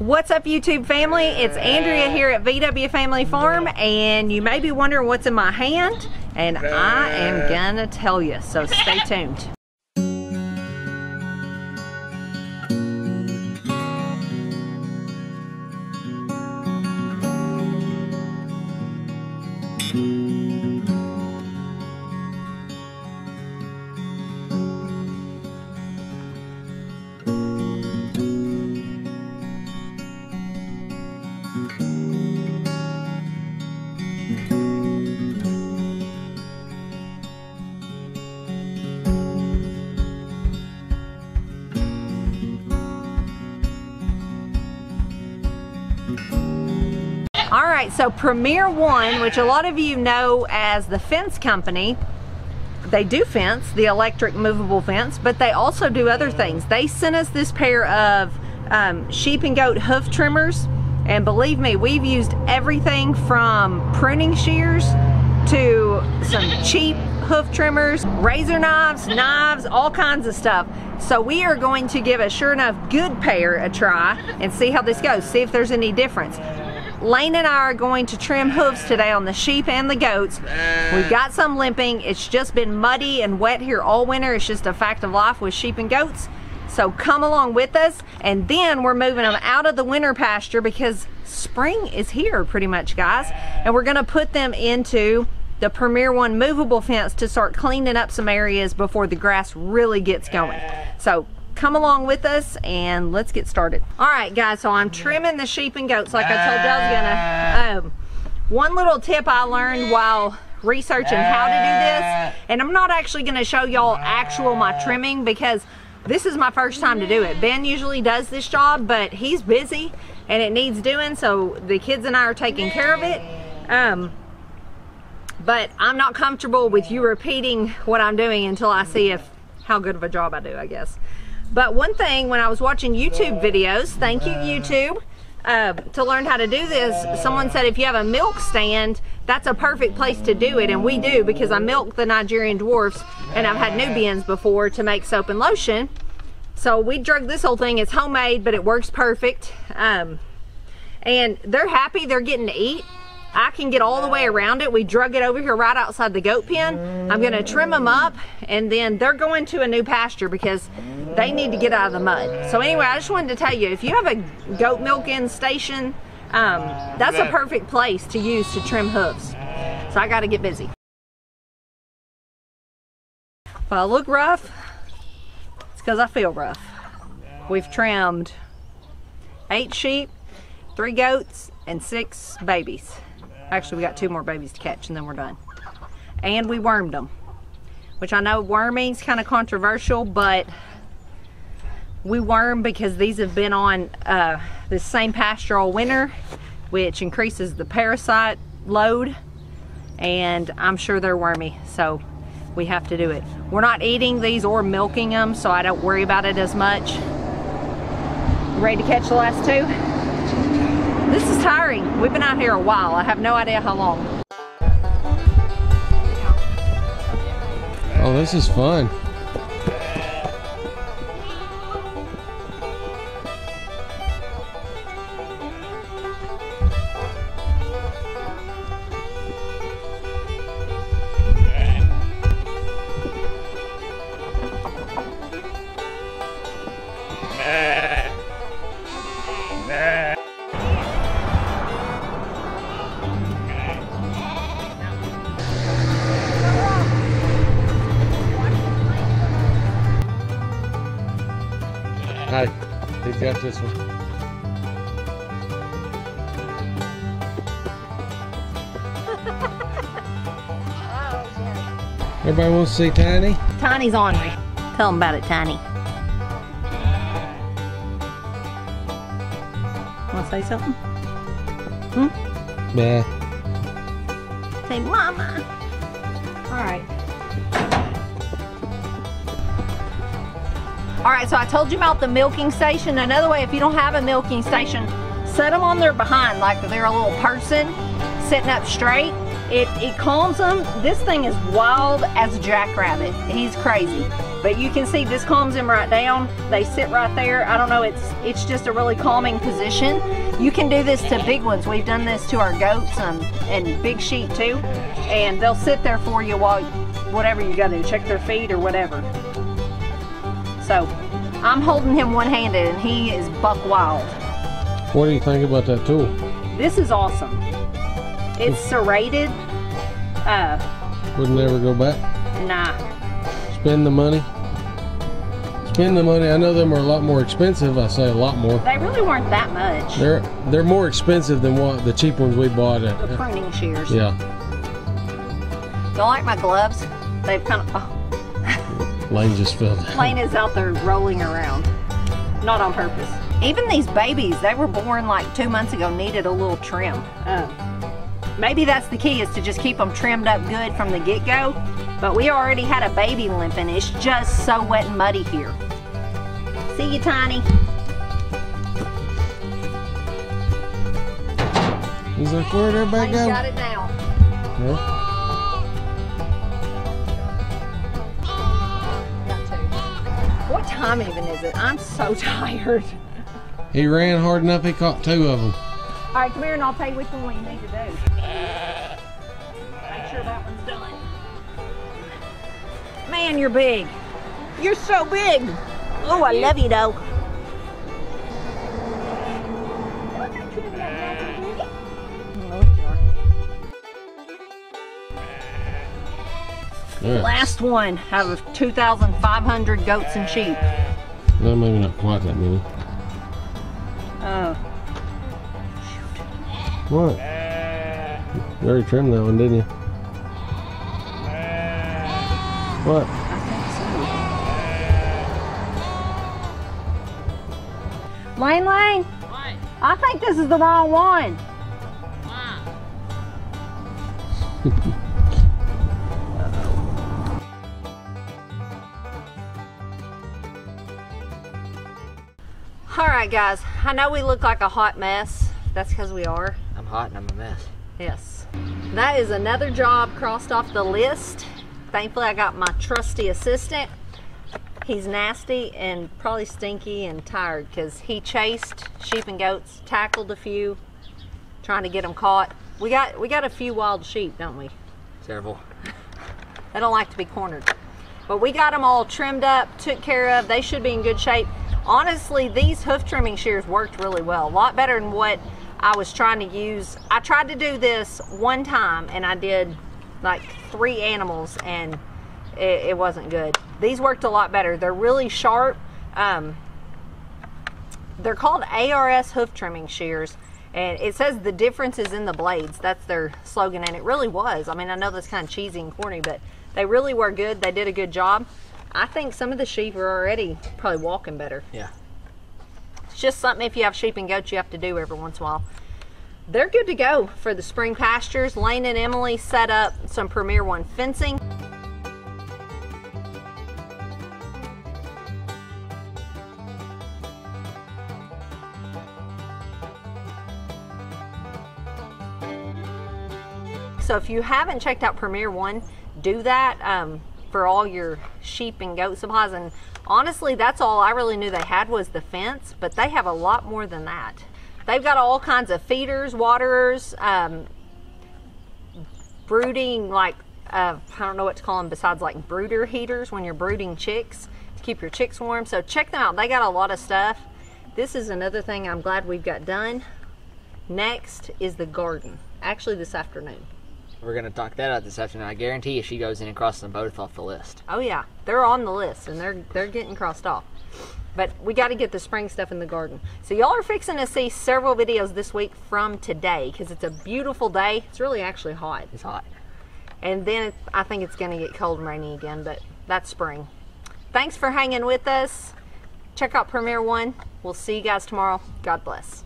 What's up, YouTube family? It's Andrea here at VW Family Farm, and you may be wondering what's in my hand, and I am gonna tell you, so stay tuned. Alright, so Premier One, which a lot of you know as the fence company, they do fence, the electric movable fence, but they also do other things. They sent us this pair of sheep and goat hoof trimmers, and believe me, we've used everything from pruning shears to some cheap hoof trimmers, razor knives, all kinds of stuff. So we are going to give a sure enough good pair a try and see how this goes, see if there's any difference. Lane and I are going to trim hooves today on the sheep and the goats. We've got some limping. It's just been muddy and wet here all winter. It's just a fact of life with sheep and goats. So come along with us, and then we're moving them out of the winter pasture because spring is here pretty much, guys. And we're gonna put them into the Premier One movable fence to start cleaning up some areas before the grass really gets going. So come along with us and let's get started. All right, guys, so I'm trimming the sheep and goats like I told you I was gonna. One little tip I learned while researching how to do this, and I'm not actually gonna show y'all my trimming because this is my first time to do it. Ben usually does this job, but he's busy and it needs doing, so the kids and I are taking care of it. But I'm not comfortable with you repeating what I'm doing until I see how good of a job I do, I guess. But one thing, when I was watching YouTube videos, thank you YouTube, to learn how to do this, someone said if you have a milk stand, that's a perfect place to do it, and we do, because I milk the Nigerian dwarfs, and I've had Nubians before to make soap and lotion. So we drug this whole thing. It's homemade, but it works perfect. And they're happy, they're getting to eat. I can get all the way around it. We drug it over here right outside the goat pen. I'm gonna trim them up, and then they're going to a new pasture because they need to get out of the mud. So anyway, I just wanted to tell you, if you have a goat milking station, that's a perfect place to use to trim hooves. So I gotta get busy. If I look rough, it's because I feel rough. We've trimmed 8 sheep, 3 goats, and 6 babies. Actually, we got 2 more babies to catch and then we're done. And we wormed them, which I know worming's kind of controversial, but we worm because these have been on the same pasture all winter, which increases the parasite load, and I'm sure they're wormy, so we have to do it. We're not eating these or milking them, so I don't worry about it as much. Ready to catch the last 2? This is tiring. We've been out here a while. I have no idea how long. Oh, this is fun. Hi, he's got this one. Everybody wants to see Tiny? Tiny's ornery. Tell him about it, Tiny. Want to say something? Yeah. Say mama. Alright. Alright, so I told you about the milking station. Another way, if you don't have a milking station, set them on their behind like they're a little person sitting up straight. It calms them. This thing is wild as a jackrabbit. He's crazy. But you can see this calms them right down. They sit right there. I don't know, it's just a really calming position. You can do this to big ones. We've done this to our goats and big sheep too. And they'll sit there for you while whatever you gotta do, check their feet or whatever. So I'm holding him one-handed and he is buck wild. What do you think about that tool? This is awesome. It's serrated. Would never go back? Nah. Spend the money? Spend the money. I know them are a lot more expensive. I say a lot more. They really weren't that much. They're more expensive than what the cheap ones we bought at. The pruning shears. Yeah. Don't like my gloves? They've kind of... Oh. Lane just fell down. Lane is out there rolling around. Not on purpose. Even these babies, they were born like 2 months ago, needed a little trim. Maybe that's the key, is to just keep them trimmed up good from the get-go. But we already had a baby limping. It's just so wet and muddy here. See you, Tiny. He's like, where'd everybody go? Got it now. Yeah. What time even is it? I'm so tired. He ran hard enough, he caught 2 of them. All right, come here and I'll tell you which one you need to do. Make sure that one's done. Man, you're big. You're so big. Oh, I love you though. Yeah. Last one out of 2,500 goats and sheep. Well, maybe not quite that many. Oh. What? You already trimmed that one, didn't you? What? I think so. Lane, Lane. What? I think this is the wrong one. Why? All right, guys. I know we look like a hot mess. That's because we are. I'm hot and I'm a mess. Yes. That is another job crossed off the list. Thankfully, I got my trusty assistant. He's nasty and probably stinky and tired because he chased sheep and goats, tackled a few, trying to get them caught. We got a few wild sheep, don't we? Several. They don't like to be cornered. But we got them all trimmed up, took care of. They should be in good shape. Honestly, these hoof trimming shears worked really well. A lot better than what I was trying to use. I tried to do this one time and I did like 3 animals and it wasn't good. These worked a lot better. They're really sharp. They're called ARS hoof trimming shears, and it says the difference is in the blades. That's their slogan, and it really was. I mean, I know that's kind of cheesy and corny, but they really were good. They did a good job. I think some of the sheep are already probably walking better. Yeah. It's just something, if you have sheep and goats, you have to do every once in a while. They're good to go for the spring pastures. Lane and Emily set up some Premier One fencing. So if you haven't checked out Premier One, do that for all your sheep and goat supplies. And honestly, that's all I really knew they had was the fence, but they have a lot more than that. They've got all kinds of feeders, waterers, brooding, like, I don't know what to call them besides like brooder heaters when you're brooding chicks to keep your chicks warm. So check them out. They got a lot of stuff. This is another thing I'm glad we've got done. Next is the garden, actually this afternoon. We're going to talk that out this afternoon. I guarantee you she goes in and crosses them both off the list. Oh yeah, they're on the list and they're getting crossed off. But we got to get the spring stuff in the garden. So y'all are fixing to see several videos this week from today because it's a beautiful day. It's really actually hot. It's hot. And then I think it's going to get cold and rainy again, but that's spring. Thanks for hanging with us. Check out Premier One. We'll see you guys tomorrow. God bless.